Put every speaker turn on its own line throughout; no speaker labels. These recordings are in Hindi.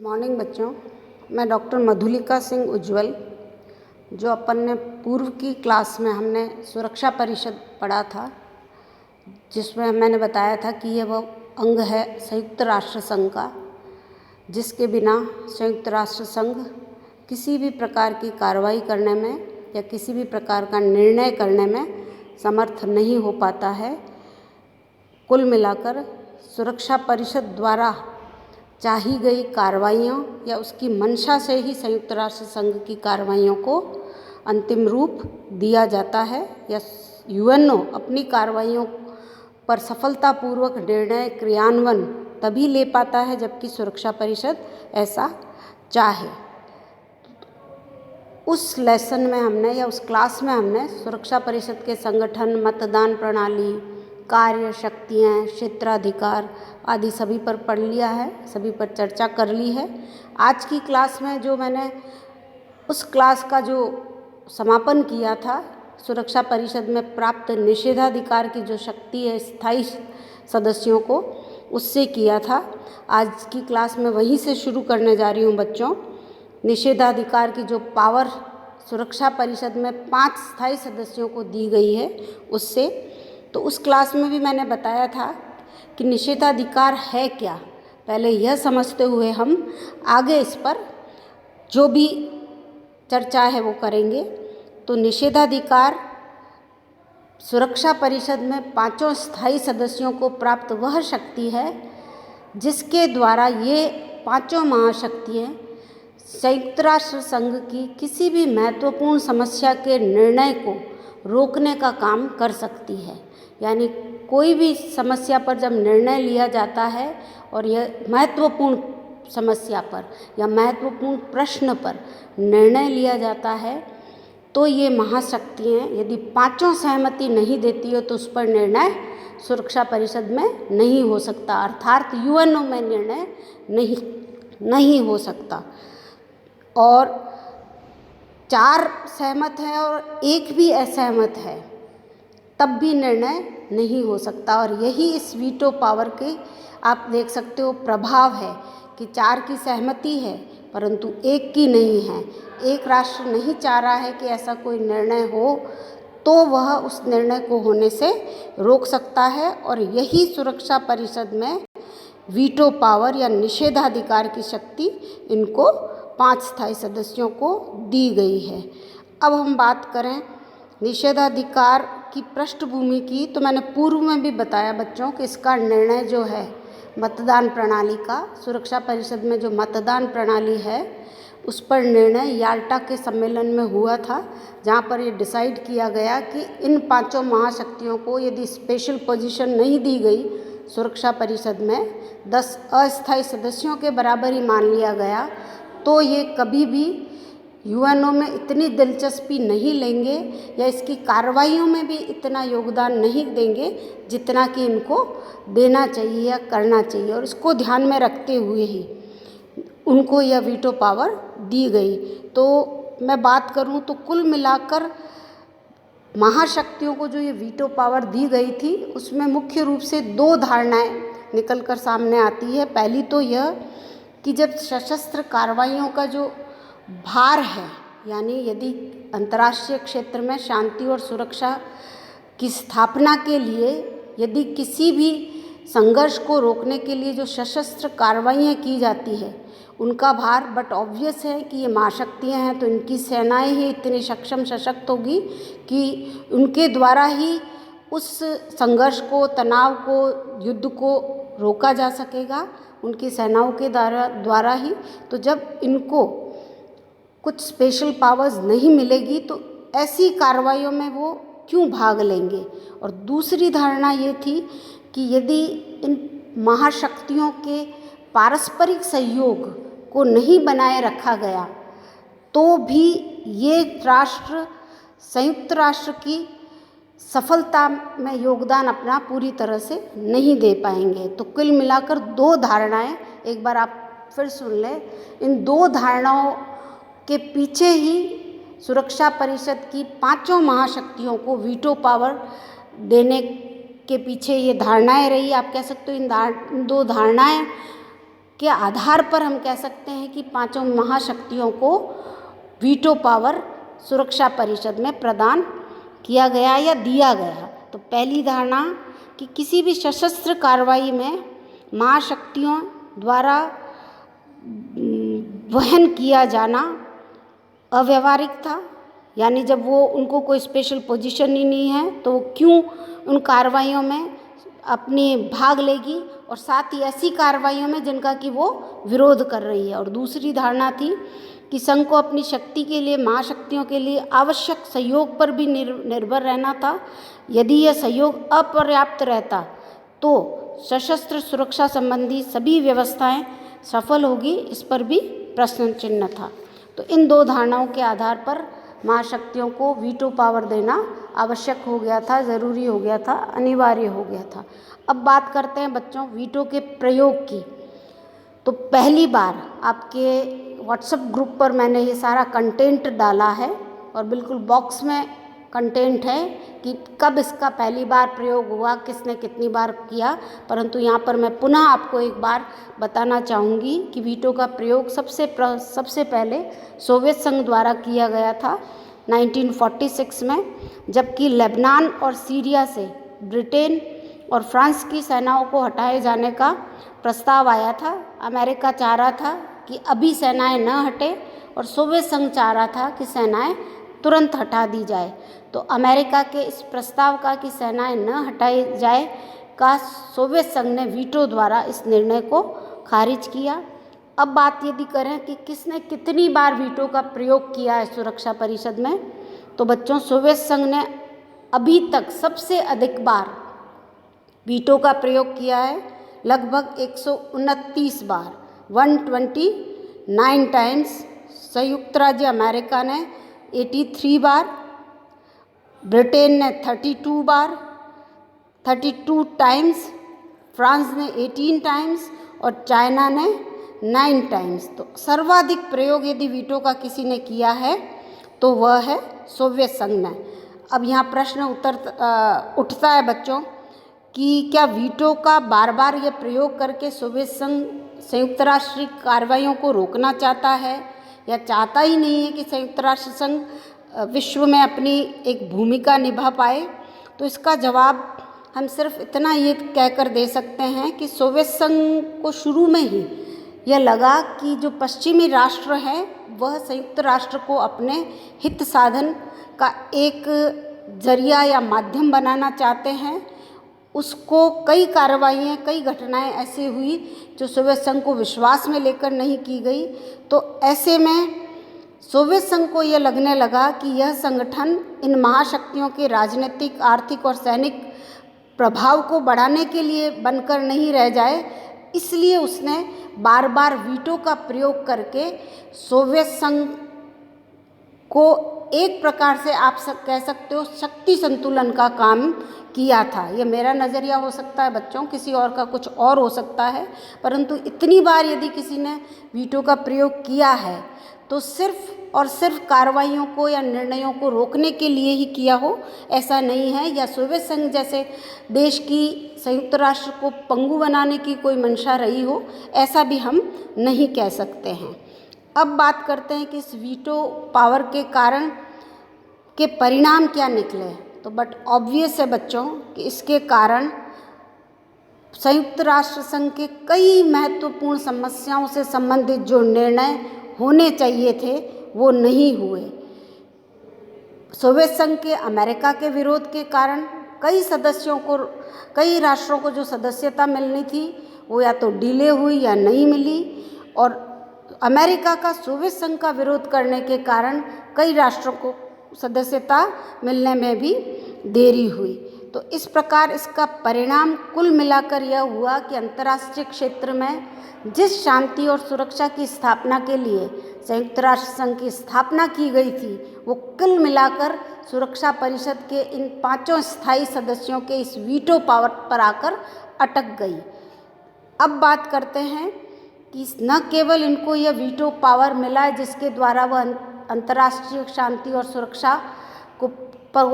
मॉर्निंग बच्चों, मैं डॉक्टर मधुलिका सिंह उज्ज्वल। जो अपन ने पूर्व की क्लास में हमने सुरक्षा परिषद पढ़ा था, जिसमें मैंने बताया था कि यह वो अंग है संयुक्त राष्ट्र संघ का, जिसके बिना संयुक्त राष्ट्र संघ किसी भी प्रकार की कार्रवाई करने में या किसी भी प्रकार का निर्णय करने में समर्थ नहीं हो पाता है। कुल मिलाकर सुरक्षा परिषद द्वारा चाही गई कार्रवाइयों या उसकी मंशा से ही संयुक्त राष्ट्र संघ की कार्रवाइयों को अंतिम रूप दिया जाता है या यूएनओ अपनी कार्रवाइयों पर सफलतापूर्वक निर्णय क्रियान्वयन तभी ले पाता है जबकि सुरक्षा परिषद ऐसा चाहे। उस लेसन में हमने या उस क्लास में हमने सुरक्षा परिषद के संगठन, मतदान प्रणाली, कार्य शक्तियाँ, क्षेत्राधिकार आदि सभी पर पढ़ लिया है, सभी पर चर्चा कर ली है। आज की क्लास में जो मैंने उस क्लास का जो समापन किया था, सुरक्षा परिषद में प्राप्त निषेधाधिकार की जो शक्ति है स्थायी सदस्यों को, उससे किया था। आज की क्लास में वहीं से शुरू करने जा रही हूँ बच्चों। निषेधाधिकार की जो पावर सुरक्षा परिषद में 5 स्थायी सदस्यों को दी गई है उससे, तो उस क्लास में भी मैंने बताया था कि निषेधाधिकार है क्या। पहले यह समझते हुए हम आगे इस पर जो भी चर्चा है वो करेंगे। तो निषेधाधिकार सुरक्षा परिषद में 5 स्थायी सदस्यों को प्राप्त वह शक्ति है जिसके द्वारा ये 5 महाशक्तियाँ संयुक्त राष्ट्र संघ की किसी भी महत्वपूर्ण समस्या के निर्णय को रोकने का काम कर सकती है। यानी कोई भी समस्या पर जब निर्णय लिया जाता है और यह महत्वपूर्ण समस्या पर या महत्वपूर्ण प्रश्न पर निर्णय लिया जाता है, तो ये महाशक्तियाँ यदि 5 सहमति नहीं देती हो तो उस पर निर्णय सुरक्षा परिषद में नहीं हो सकता, अर्थात यूएनओ में निर्णय नहीं हो सकता। और 4 सहमत हैं और 1 भी असहमत है तब भी निर्णय नहीं हो सकता। और यही इस वीटो पावर के आप देख सकते हो प्रभाव है कि 4 की सहमति है परंतु 1 की नहीं है। एक राष्ट्र नहीं चाह रहा है कि ऐसा कोई निर्णय हो तो वह उस निर्णय को होने से रोक सकता है। और यही सुरक्षा परिषद में वीटो पावर या निषेधाधिकार की शक्ति इनको 5 स्थायी सदस्यों को दी गई है। अब हम बात करें निषेधाधिकार की पृष्ठभूमि की, तो मैंने पूर्व में भी बताया बच्चों कि इसका निर्णय जो है मतदान प्रणाली का, सुरक्षा परिषद में जो मतदान प्रणाली है उस पर निर्णय याल्टा के सम्मेलन में हुआ था, जहाँ पर ये डिसाइड किया गया कि इन 5 महाशक्तियों को यदि स्पेशल पोजीशन नहीं दी गई सुरक्षा परिषद में 10 अस्थायी सदस्यों के बराबर ही मान लिया गया तो ये कभी भी यूएनओ में इतनी दिलचस्पी नहीं लेंगे या इसकी कार्रवाइयों में भी इतना योगदान नहीं देंगे जितना कि इनको देना चाहिए या करना चाहिए। और इसको ध्यान में रखते हुए ही उनको यह वीटो पावर दी गई। तो मैं बात करूं तो कुल मिलाकर महाशक्तियों को जो ये वीटो पावर दी गई थी उसमें मुख्य रूप से 2 धारणाएं निकल कर सामने आती है। पहली तो यह कि जब सशस्त्र कार्रवाइयों का जो भार है, यानी यदि अंतर्राष्ट्रीय क्षेत्र में शांति और सुरक्षा की स्थापना के लिए यदि किसी भी संघर्ष को रोकने के लिए जो सशस्त्र कार्रवाइयाँ की जाती है उनका भार, बट ऑब्वियस है कि ये महाशक्तियाँ हैं तो इनकी सेनाएं ही इतनी सक्षम सशक्त होगी कि उनके द्वारा ही उस संघर्ष को, तनाव को, युद्ध को रोका जा सकेगा, उनकी सेनाओं के द्वारा ही। तो जब इनको कुछ स्पेशल पावर्स नहीं मिलेगी तो ऐसी कार्रवाइयों में वो क्यों भाग लेंगे। और दूसरी धारणा ये थी कि यदि इन महाशक्तियों के पारस्परिक सहयोग को नहीं बनाए रखा गया तो भी ये राष्ट्र संयुक्त राष्ट्र की सफलता में योगदान अपना पूरी तरह से नहीं दे पाएंगे। तो कुल मिलाकर 2 धारणाएं, एक बार आप फिर सुन लें, इन 2 धारणाओं के पीछे ही सुरक्षा परिषद की 5 महाशक्तियों को वीटो पावर देने के पीछे ये धारणाएं रही। आप कह सकते हो इन 2 धारणाएं के आधार पर हम कह सकते हैं कि पांचों महाशक्तियों को वीटो पावर सुरक्षा परिषद में प्रदान किया गया या दिया गया। तो पहली धारणा कि किसी भी सशस्त्र कार्रवाई में महाशक्तियों द्वारा वहन किया जाना अव्यावहारिक था, यानी जब वो उनको कोई स्पेशल पोजीशन ही नहीं है तो वो क्यों उन कार्रवाइयों में अपनी भाग लेगी, और साथ ही ऐसी कार्रवाइयों में जिनका कि वो विरोध कर रही है। और दूसरी धारणा थी कि संघ को अपनी शक्ति के लिए, महाशक्तियों के लिए आवश्यक सहयोग पर भी निर्भर रहना था। यदि यह सहयोग अपर्याप्त रहता तो सशस्त्र सुरक्षा संबंधी सभी व्यवस्थाएं सफल होगी, इस पर भी प्रश्न चिन्ह था। तो इन दो धारणाओं के आधार पर महाशक्तियों को वीटो पावर देना आवश्यक हो गया था, ज़रूरी हो गया था, अनिवार्य हो गया था। अब बात करते हैं बच्चों वीटो के प्रयोग की। तो पहली बार आपके व्हाट्सएप ग्रुप पर मैंने ये सारा कंटेंट डाला है और बिल्कुल बॉक्स में कंटेंट है कि कब इसका पहली बार प्रयोग हुआ, किसने कितनी बार किया, परंतु यहाँ पर मैं पुनः आपको एक बार बताना चाहूँगी कि वीटो का प्रयोग सबसे पहले सोवियत संघ द्वारा किया गया था 1946 में, जबकि लेबनान और सीरिया से ब्रिटेन और फ्रांस की सेनाओं को हटाए जाने का प्रस्ताव आया था। अमेरिका चाह रहा था कि अभी सेनाएं न हटे और सोवियत संघ चाह रहा था कि सेनाएं तुरंत हटा दी जाए। तो अमेरिका के इस प्रस्ताव का कि सेनाएं न हटाई जाए का सोवियत संघ ने वीटो द्वारा इस निर्णय को खारिज किया। अब बात यदि करें कि किसने कितनी बार वीटो का प्रयोग किया है सुरक्षा परिषद में, तो बच्चों सोवियत संघ ने अभी तक सबसे अधिक बार वीटो का प्रयोग किया है, लगभग 129 बार, 129 टाइम्स। संयुक्त राज्य अमेरिका ने 83 बार, ब्रिटेन ने 32 बार, 32 टाइम्स, फ्रांस ने 18 टाइम्स और चाइना ने 9 टाइम्स। तो सर्वाधिक प्रयोग यदि वीटो का किसी ने किया है तो वह है सोवियत संघ ने। अब यहाँ प्रश्न उठता है बच्चों कि क्या वीटो का बार बार यह प्रयोग करके सोवियत संघ संयुक्त राष्ट्र की कार्रवाइयों को रोकना चाहता है या चाहता ही नहीं है कि संयुक्त राष्ट्र संघ विश्व में अपनी एक भूमिका निभा पाए। तो इसका जवाब हम सिर्फ इतना ये कहकर दे सकते हैं कि सोवियत संघ को शुरू में ही यह लगा कि जो पश्चिमी राष्ट्र है वह संयुक्त राष्ट्र को अपने हित साधन का एक जरिया या माध्यम बनाना चाहते हैं। उसको कई कार्रवाइयाँ, कई घटनाएं ऐसी हुई जो सोवियत संघ को विश्वास में लेकर नहीं की गई। तो ऐसे में सोवियत संघ को यह लगने लगा कि यह संगठन इन महाशक्तियों के राजनीतिक, आर्थिक और सैनिक प्रभाव को बढ़ाने के लिए बनकर नहीं रह जाए, इसलिए उसने बार बार वीटो का प्रयोग करके सोवियत संघ को एक प्रकार से आप कह सकते हो शक्ति संतुलन का काम किया था। ये मेरा नज़रिया हो सकता है बच्चों, किसी और का कुछ और हो सकता है, परंतु इतनी बार यदि किसी ने वीटो का प्रयोग किया है तो सिर्फ और सिर्फ कार्रवाइयों को या निर्णयों को रोकने के लिए ही किया हो ऐसा नहीं है, या सोवियत संघ जैसे देश की संयुक्त राष्ट्र को पंगु बनाने की कोई मंशा रही हो, ऐसा भी हम नहीं कह सकते हैं। अब बात करते हैं कि इस वीटो पावर के कारण के परिणाम क्या निकले। तो बट ऑब्वियस है बच्चों कि इसके कारण संयुक्त राष्ट्र संघ के कई महत्वपूर्ण समस्याओं से संबंधित जो निर्णय होने चाहिए थे वो नहीं हुए। सोवियत संघ के अमेरिका के विरोध के कारण कई राष्ट्रों को जो सदस्यता मिलनी थी वो या तो डिले हुई या नहीं मिली, और अमेरिका का सोवियत संघ का विरोध करने के कारण कई राष्ट्रों को सदस्यता मिलने में भी देरी हुई। तो इस प्रकार इसका परिणाम कुल मिलाकर यह हुआ कि अंतर्राष्ट्रीय क्षेत्र में जिस शांति और सुरक्षा की स्थापना के लिए संयुक्त राष्ट्र संघ की स्थापना की गई थी वो कुल मिलाकर सुरक्षा परिषद के इन पांचों स्थायी सदस्यों के इस वीटो पावर पर आकर अटक गई। अब बात करते हैं कि न केवल इनको यह वीटो पावर मिला है जिसके द्वारा वह अंतर्राष्ट्रीय शांति और सुरक्षा को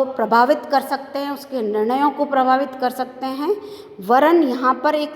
प्रभावित कर सकते हैं, उसके निर्णयों को प्रभावित कर सकते हैं, वरन यहाँ पर एक